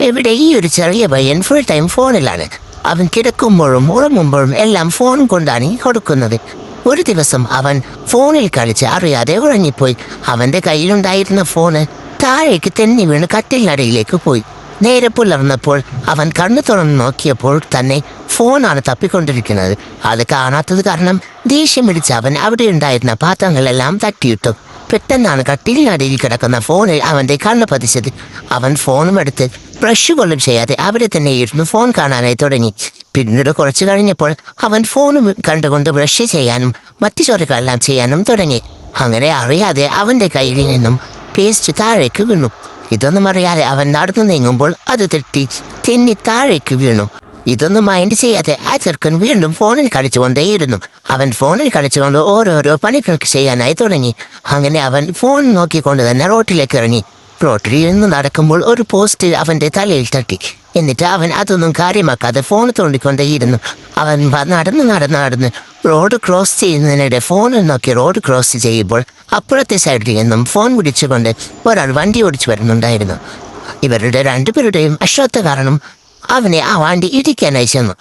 ഇവിടെ ഈ ഒരു ചെറിയ പയ്യൻ ഫുൾ ടൈം ഫോണിലാണ്. അവൻ കിടക്കുമ്പോഴും ഉറങ്ങുമ്പോഴും എല്ലാം ഫോൺ കൊണ്ടാണ് കൊടുക്കുന്നത്. ഒരു ദിവസം അവൻ ഫോണിൽ കളിച്ച് അറിയാതെ ഉറങ്ങിപ്പോയി. അവൻ്റെ കയ്യിലുണ്ടായിരുന്ന ഫോണ് താഴേക്ക് തെന്നി വീണ് കട്ടിലിനടിയിലേക്ക് പോയി. നേരെ പുലർന്നപ്പോൾ അവൻ കണ്ണു തുറന്ന് നോക്കിയപ്പോൾ തന്നെ ഫോണാണ് തപ്പിക്കൊണ്ടിരിക്കുന്നത്. അത് കാണാത്തത് കാരണം ദേഷ്യം പിടിച്ച അവൻ അവിടെ ഉണ്ടായിരുന്ന പാത്രങ്ങളെല്ലാം തട്ടിയിട്ടു. പെട്ടെന്നാണ് കട്ടിലിനടിയിൽ കിടക്കുന്ന ഫോണിൽ അവൻ്റെ കണ്ണ് പതിച്ചത്. അവൻ ഫോണും എടുത്ത് ബ്രഷ് പോലും ചെയ്യാതെ അവിടെ തന്നെ ഇരുന്ന് ഫോൺ കാണാനായി തുടങ്ങി. പിന്നീട് കുറച്ചു കഴിഞ്ഞപ്പോൾ അവൻ ഫോണും കണ്ടുകൊണ്ട് ബ്രഷ് ചെയ്യാനും മറ്റു ചോരകളെല്ലാം ചെയ്യാനും തുടങ്ങി. അങ്ങനെ അറിയാതെ അവൻ്റെ കയ്യിൽ നിന്നും പേസ്റ്റ് താഴേക്ക് വീണു. ഇതൊന്നും അറിയാതെ അവൻ നടന്നു നീങ്ങുമ്പോൾ അത് തെന്നി താഴേക്ക് വീണു. ഇതൊന്നും മൈൻഡ് ചെയ്യാതെ ആ ചെറുക്കൻ വീണ്ടും ഫോണിൽ കളിച്ചുകൊണ്ടേയിരുന്നു. അവൻ ഫോണിൽ കളിച്ചുകൊണ്ട് ഓരോരോ പണികൾക്ക് ചെയ്യാനായി തുടങ്ങി. അങ്ങനെ അവൻ ഫോൺ നോക്കിക്കൊണ്ട് തന്നെ റോട്ടിലേക്ക് ഇറങ്ങി. റോട്ടിൽ നിന്ന് നടക്കുമ്പോൾ ഒരു പോസ്റ്റ് അവൻ്റെ തലയിൽ തട്ടി. എന്നിട്ട് അവൻ അതൊന്നും കാര്യമാക്കാതെ ഫോൺ തോണ്ടിക്കൊണ്ടേയിരുന്നു. അവൻ നടന്ന് റോഡ് ക്രോസ് ചെയ്യുന്നതിനിടെ ഫോണിൽ നോക്കി റോഡ് ക്രോസ് ചെയ്യുമ്പോൾ അപ്പുറത്തെ സൈഡിൽ നിന്നും ഫോൺ പിടിച്ചുകൊണ്ട് ഒരാൾ വണ്ടി ഓടിച്ചു വരുന്നുണ്ടായിരുന്നു. ഇവരുടെ രണ്ടുപേരുടെയും അശ്രദ്ധ കാരണം അവനെ ആ വണ്ടി ഇടിക്കാനായി ചെന്നു.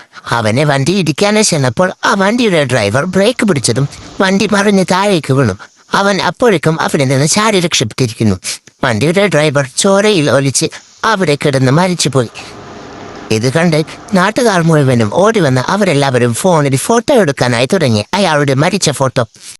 വണ്ടി ഇടിക്കാനായി ചെന്നപ്പോൾ ആ വണ്ടിയുടെ ഡ്രൈവർ ബ്രേക്ക് പിടിച്ചതും വണ്ടി മറിഞ്ഞ് താഴേക്ക് വീണു. അവൻ അപ്പോഴേക്കും അവിടെ നിന്ന് ചാടി രക്ഷപ്പെട്ടിരിക്കുന്നു. വണ്ടിയുടെ ഡ്രൈവർ ചോരയിൽ ഒലിച്ച് അവിടെ കിടന്ന് മരിച്ചുപോയി. ഇത് കണ്ട് നാട്ടുകാർ മുഴുവനും ഓടി വന്ന് അവരെല്ലാവരും ഫോണിൽ ഫോട്ടോ എടുക്കാനായി തുടങ്ങി. അയാളുടെ മരിച്ച ഫോട്ടോ